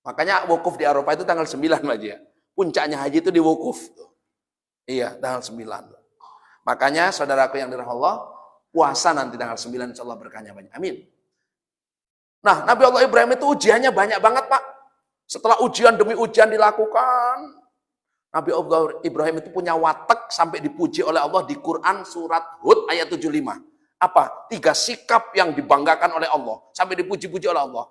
Makanya wukuf di Arafah itu tanggal 9 aja. Puncaknya haji itu di wukuf. Iya, tanggal 9. Makanya saudaraku yang dirahmati Allah, puasa nanti tanggal 9 insya Allah berkahnya banyak. Amin. Nah, Nabi Allah Ibrahim itu ujiannya banyak banget Pak. Setelah ujian demi ujian dilakukan, Nabi Allah Ibrahim itu punya watak sampai dipuji oleh Allah di Quran surat Hud ayat 75. Apa? 3 sikap yang dibanggakan oleh Allah. Sampai dipuji-puji oleh Allah.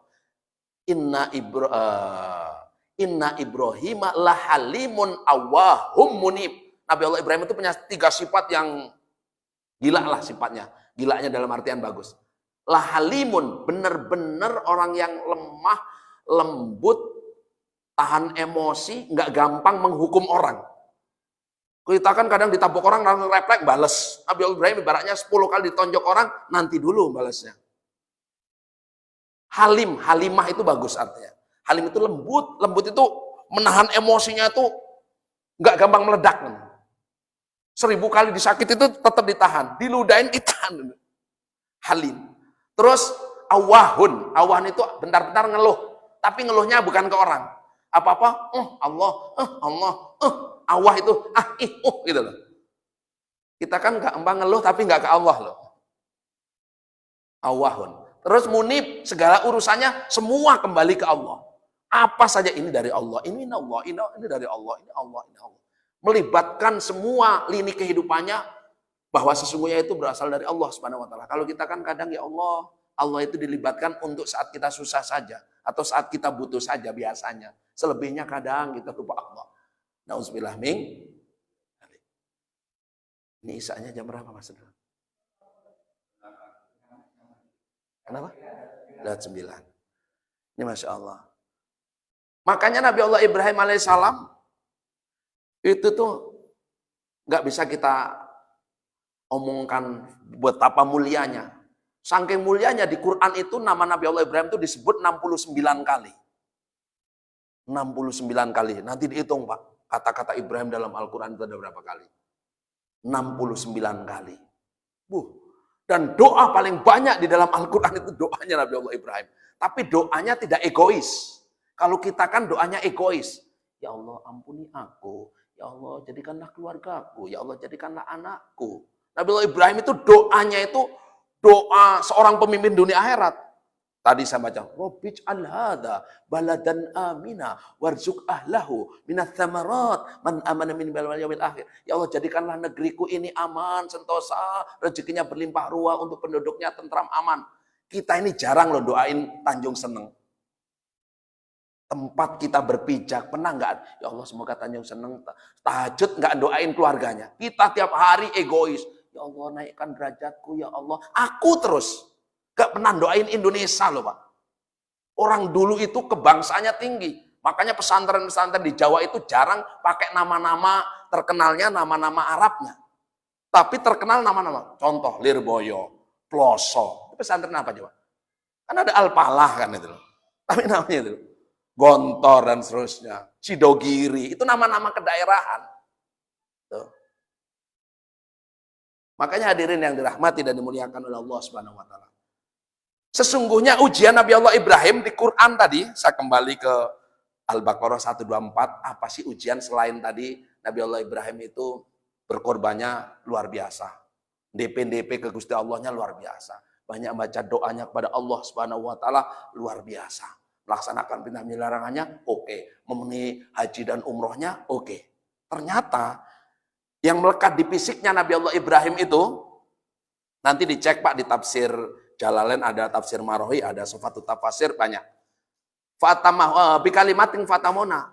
Inna Ibrahim lahalimun awahum munib. Nabi Allah Ibrahim itu punya 3 sifat yang gila lah sifatnya. Gilanya dalam artian bagus. Lahalimun, benar-benar orang yang lemah, lembut, tahan emosi, nggak gampang menghukum orang. Kita kan kadang ditabok orang, langsung refleks, bales. Nabi Allah Ibrahim ibaratnya 10 kali ditonjok orang, nanti dulu balesnya. Halimah itu bagus artinya. Halim itu lembut itu menahan emosinya itu nggak gampang meledak. 1000 kali disakiti itu tetap ditahan, diludahin ditahan. Halim. Terus awahun. Awahan itu bentar-bentar ngeluh. Tapi ngeluhnya bukan ke orang. Apa-apa, Allah, Allah, awah itu, gitu loh. Kita kan gampang ngeluh tapi nggak ke Allah loh. Awahun. Terus munib, segala urusannya semua kembali ke Allah. Apa saja ini dari Allah, ini Allah, ini dari Allah, ini Allah, ini Allah. Melibatkan semua lini kehidupannya bahwa sesungguhnya itu berasal dari Allah Subhanahu wa taala. Kalau kita kan kadang ya Allah, Allah itu dilibatkan untuk saat kita susah saja atau saat kita butuh saja biasanya. Selebihnya kadang kita lupa Allah. Nauzubillah min. Ini isanya jam berapa Mas? Kenapa? Lihat 9. Ini Masya Allah. Makanya Nabi Allah Ibrahim alaihissalam itu tuh nggak bisa kita omongkan betapa mulianya. Saking mulianya di Quran itu nama Nabi Allah Ibrahim itu disebut 69 kali. 69 kali. Nanti dihitung Pak. Kata-kata Ibrahim dalam Al-Quran itu ada berapa kali? 69 kali. Dan doa paling banyak di dalam Al-Quran itu doanya Nabi Allah Ibrahim. Tapi doanya tidak egois. Kalau kita kan doanya egois. Ya Allah ampuni aku. Ya Allah jadikanlah keluargaku. Ya Allah jadikanlah anakku. Nabi Allah Ibrahim itu doanya itu doa seorang pemimpin dunia akhirat. Tadi saya baca, Rabbij'al hadza baladan amina warzuq ahlahu minats tsamarat man amana min wal yawmil akhir. Ya Allah jadikanlah negeriku ini aman, sentosa, rezekinya berlimpah ruah untuk penduduknya tentram aman. Kita ini jarang loh doain Tanjung Seneng. Tempat kita berpijak, pernah nggak? Ya Allah semoga Tanjung Seneng tahajud nggak doain keluarganya. Kita tiap hari egois. Ya Allah naikkan derajatku ya Allah. Aku terus. Gak pernah doain Indonesia loh Pak. Orang dulu itu kebangsaannya tinggi. Makanya pesantren-pesantren di Jawa itu jarang pakai nama-nama terkenalnya, nama-nama Arabnya. Tapi terkenal nama-nama. Contoh Lirboyo, Ploso. Itu pesantren apa coba? Kan ada Al-Falah kan itu loh. Tapi namanya itu. Gontor dan seterusnya. Cidogiri. Itu nama-nama kedaerahan. Tuh. Makanya hadirin yang dirahmati dan dimuliakan oleh Allah Subhanahu wa taala. Sesungguhnya ujian Nabi Allah Ibrahim di Quran tadi, saya kembali ke Al-Baqarah 124, apa sih ujian selain tadi Nabi Allah Ibrahim itu berkorbannya luar biasa. DP ke Gusti Allahnya luar biasa. Banyak baca doanya kepada Allah Subhanahu wa taala luar biasa. Melaksanakan perintah larangannya oke. Memenuhi haji dan umrohnya oke. Ternyata yang melekat di fisiknya Nabi Allah Ibrahim itu nanti dicek Pak di tafsir Jalalain, ada tafsir Marohi, ada Sofatut Tafasir, banyak. Fatamah bikalimatin fatamona.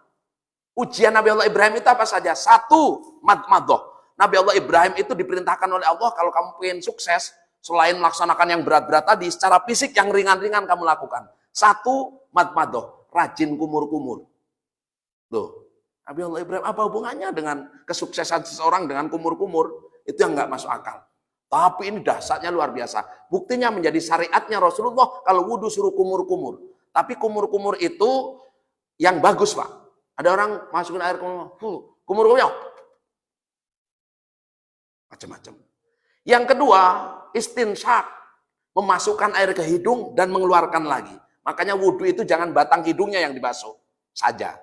Ujian Nabi Allah Ibrahim itu apa saja? Satu, madmadoh. Nabi Allah Ibrahim itu diperintahkan oleh Allah kalau kamu pengen sukses, selain melaksanakan yang berat-berat tadi, secara fisik yang ringan-ringan kamu lakukan. Satu, madmadoh, rajin kumur-kumur. Loh, Nabi Allah Ibrahim apa hubungannya dengan kesuksesan seseorang dengan kumur-kumur? Itu yang nggak masuk akal. Tapi ini dahsyatnya luar biasa. Buktinya menjadi syariatnya Rasulullah kalau wudhu suruh kumur-kumur. Tapi kumur-kumur itu yang bagus Pak. Ada orang masukin air kumur-kumurnya macam-macam. Yang kedua, istinsyak. Memasukkan air ke hidung dan mengeluarkan lagi. Makanya wudhu itu jangan batang hidungnya yang dibasuh saja.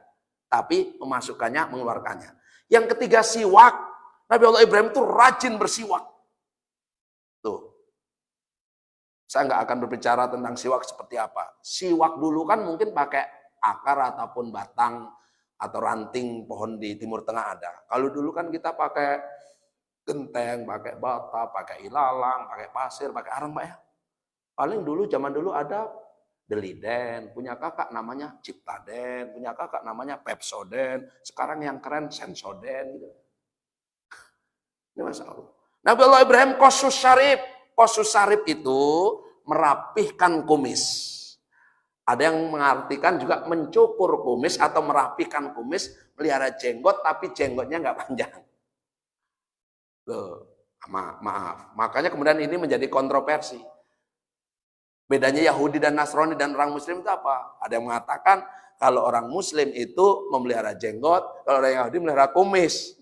Tapi memasukkannya, mengeluarkannya. Yang ketiga, siwak. Nabi Allah Ibrahim itu rajin bersiwak. Tuh. Saya nggak akan berbicara tentang siwak seperti apa. Siwak dulu kan mungkin pakai akar ataupun batang atau ranting pohon di Timur Tengah ada. Kalau dulu kan kita pakai genteng, pakai bata, pakai ilalang, pakai pasir, pakai arang Pak ya. Paling dulu zaman dulu ada Deliden, punya kakak namanya Ciptaden, punya kakak namanya Pepsoden, sekarang yang keren Sensoden gitu. Ini masalah. Nabi Allah Ibrahim Qasus Syarif. Qasus Syarif itu merapihkan kumis. Ada yang mengartikan juga mencukur kumis atau merapihkan kumis, melihara jenggot tapi jenggotnya nggak panjang. Loh, maaf. Makanya kemudian ini menjadi kontroversi. Bedanya Yahudi dan Nasrani dan orang Muslim itu apa? Ada yang mengatakan kalau orang Muslim itu memelihara jenggot, kalau orang Yahudi memelihara kumis.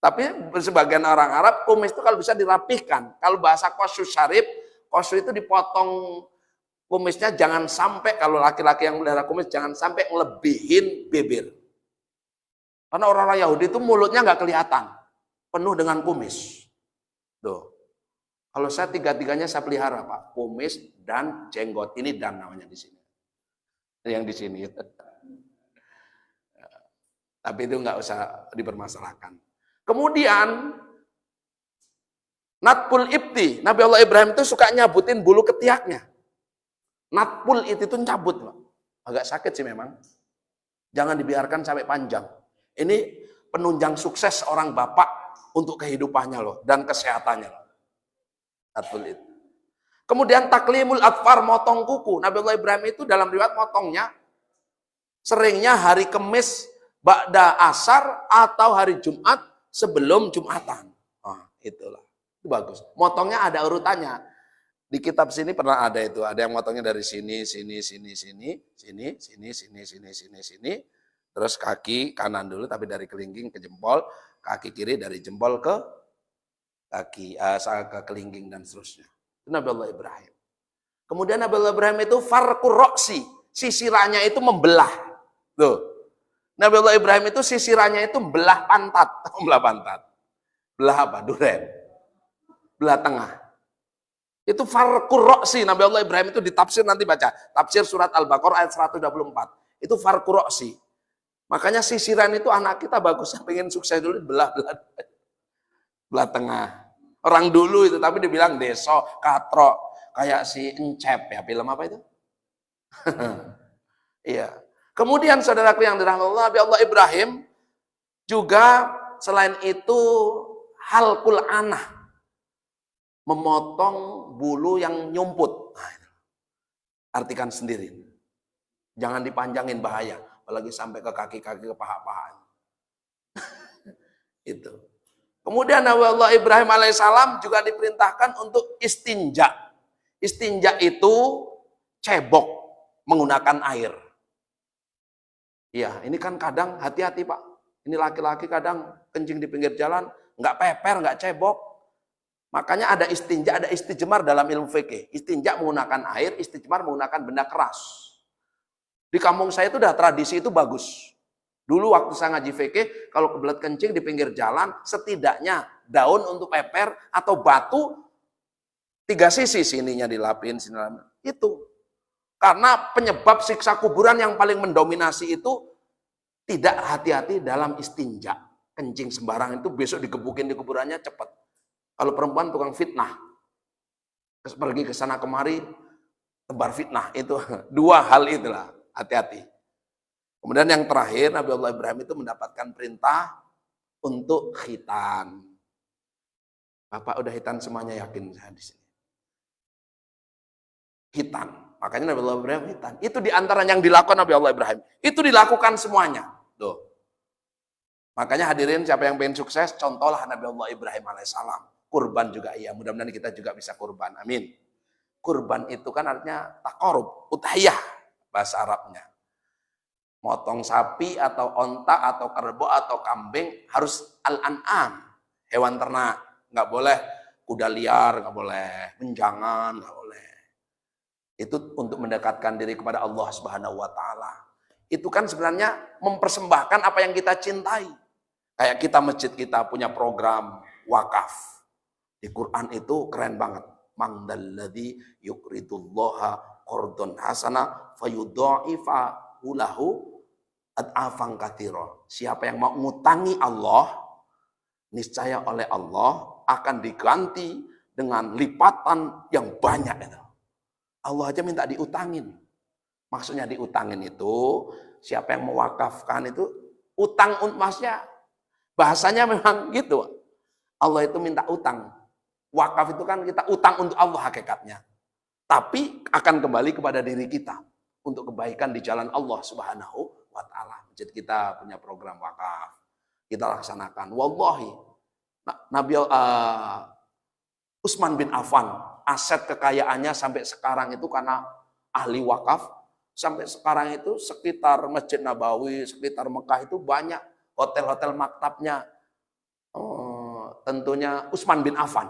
Tapi sebagian orang Arab, kumis itu kalau bisa dirapihkan. Kalau bahasa Qasus Syarif Qasr itu dipotong kumisnya jangan sampai, kalau laki-laki yang melihara kumis jangan sampai ngelebihin bibir. Karena orang-orang Yahudi itu mulutnya nggak kelihatan, penuh dengan kumis. Tuh. Kalau saya tiga-tiganya saya pelihara, Pak. Kumis dan jenggot. Ini dan namanya di sini. Yang di sini. Tapi itu nggak usah dipermasalahkan. Kemudian natpul ibti. Nabi Allah Ibrahim itu suka nyabutin bulu ketiaknya. Natpul itu cabut, Pak. Agak sakit sih memang. Jangan dibiarkan sampai panjang. Ini penunjang sukses orang bapak untuk kehidupannya loh dan kesehatannya loh. Natpul itu. Kemudian taklimul atfar, motong kuku. Nabi Allah Ibrahim itu dalam riwayat motongnya seringnya hari Kamis ba'da asar atau hari Jumat sebelum Jumatan. Nah, itulah. Itu bagus. Motongnya ada urutannya. Di kitab sini pernah ada itu. Ada yang motongnya dari sini, sini, sini, sini, sini, sini, sini, sini, sini, sini. Terus kaki kanan dulu, tapi dari kelingking ke jempol. Kaki kiri dari jempol ke kaki, ke kelingking dan seterusnya. Itu Nabi Allah Ibrahim. Kemudian Nabi Allah Ibrahim itu farqur roksi. Sisirannya itu membelah. Tuh. Nabi Allah Ibrahim itu sisirannya itu belah pantat. Belah pantat. Belah apa? Duren. Belah tengah. Itu farqur roksi. Nabi Allah Ibrahim itu ditafsir, nanti baca. Tafsir surat Al-Baqarah ayat 124. Itu farqur roksi. Makanya sisiran itu anak kita bagus. Pengen sukses dulu belah-belah. Belah tengah. Orang dulu itu, tapi dibilang deso, katro. Kayak si Encep ya. Film apa itu? Iya. Kemudian saudaraku yang dirahmati Allah, Nabi Allah Ibrahim juga selain itu halqul anah. Memotong bulu yang nyumput. Nah, artikan sendiri. Jangan dipanjangin, bahaya. Apalagi sampai ke kaki-kaki, ke paha-paha. Itu. Kemudian Nabi Allah Ibrahim alaihissalam juga diperintahkan untuk istinja. Istinja itu cebok menggunakan air. Iya, ini kan kadang hati-hati Pak. Ini laki-laki kadang kencing di pinggir jalan, nggak peper, nggak cebok. Makanya ada istinja, ada istijmar dalam ilmu fikih. Istinja menggunakan air, istijmar menggunakan benda keras. Di kampung saya itu udah tradisi itu bagus. Dulu waktu saya ngaji fikih, kalau kebelet kencing di pinggir jalan, setidaknya daun untuk peper atau batu 3 sisi, sininya dilapin, sininya. Itu. Karena penyebab siksa kuburan yang paling mendominasi itu tidak hati-hati dalam istinja. Kencing sembarang itu besok digebukin di kuburannya cepat. Kalau perempuan tukang fitnah. Pergi ke sana kemari, tebar fitnah. Itu 2 hal itulah. Hati-hati. Kemudian yang terakhir, Nabi Allah Ibrahim itu mendapatkan perintah untuk khitan. Bapak udah khitan semuanya, yakin saya di sini. Khitan. Makanya Nabi Allah Ibrahim khitan. Itu diantara yang dilakukan Nabi Allah Ibrahim. Itu dilakukan semuanya. Tuh. Makanya hadirin siapa yang pengen sukses, contohlah Nabi Allah Ibrahim alaihissalam. Kurban juga iya. Mudah-mudahan kita juga bisa kurban. Amin. Kurban itu kan artinya taqarrub, udhiyah bahasa Arabnya. Motong sapi atau onta atau kerbau atau kambing harus al-an'am, hewan ternak. Nggak boleh kuda liar, nggak boleh menjangan, nggak boleh. Itu untuk mendekatkan diri kepada Allah Subhanahu wa taala. Itu kan sebenarnya mempersembahkan apa yang kita cintai. Kayak kita, masjid kita punya program wakaf. Di Quran itu keren banget. Mangdalladzi yuqridullaha qardun hasana fayudha'ifahu lahu ad'afan katsira. Siapa yang mau ngutangi Allah, niscaya oleh Allah akan diganti dengan lipatan yang banyak itu. Allah aja minta diutangin. Maksudnya diutangin itu, siapa yang mewakafkan itu, utang, maksudnya bahasanya memang gitu. Allah itu minta utang. Wakaf itu kan kita utang untuk Allah hakikatnya. Tapi akan kembali kepada diri kita. Untuk kebaikan di jalan Allah Subhanahu wa ta'ala. Masjid kita punya program wakaf. Kita laksanakan. Wallahi. Nabi Utsman bin Affan, aset kekayaannya sampai sekarang itu karena ahli wakaf, sampai sekarang itu sekitar Masjid Nabawi, sekitar Mekah itu banyak hotel-hotel maktabnya. Tentunya Utsman bin Affan.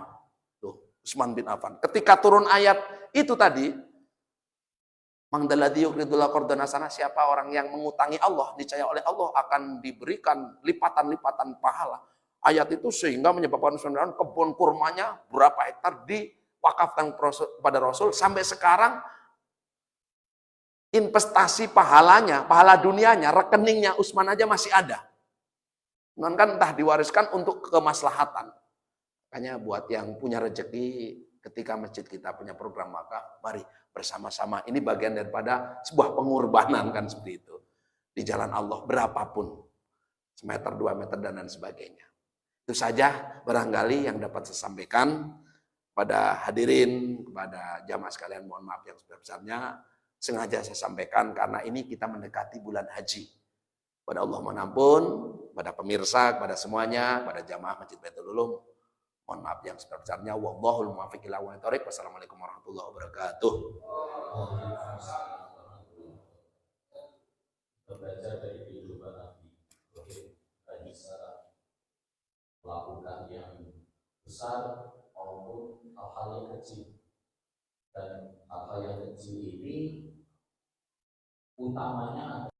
Tuh. Utsman bin Affan. Ketika turun ayat itu tadi, Mangdalladzi yuqridullah qardan hasanah, siapa orang yang mengutangi Allah, niscaya oleh Allah akan diberikan lipatan-lipatan pahala. Ayat itu sehingga menyebabkan Utsman bin Affan kebun kurmanya berapa hektar diwakafkan kepada Rasul, sampai sekarang investasi pahalanya, pahala dunianya, rekeningnya Utsman aja masih ada. Non kan entah diwariskan untuk kemaslahatan. Makanya buat yang punya rezeki, ketika masjid kita punya program maka mari bersama-sama. Ini bagian daripada sebuah pengorbanan kan seperti itu. Di jalan Allah berapapun. Semeter, 2 meter dan lain sebagainya. Itu saja barangkali yang dapat saya sampaikan pada hadirin, kepada jamaah sekalian, mohon maaf yang sebesar-besarnya. Sengaja saya sampaikan karena ini kita mendekati bulan haji. Pada Allah mohon ampun, pada pemirsa, kepada semuanya, pada jamaah Masjid Baitul Ulum, mohon maaf yang sebesar-besarnya. Wallahul muwaffiq ila aqwamit thoriq. Wassalamualaikum warahmatullahi wabarakatuh. Belajar dari kehidupan Nabi, tadi secara melakukan yang besar maupun hal-hal yang kecil. Dan hal-hal yang kecil ini utamanya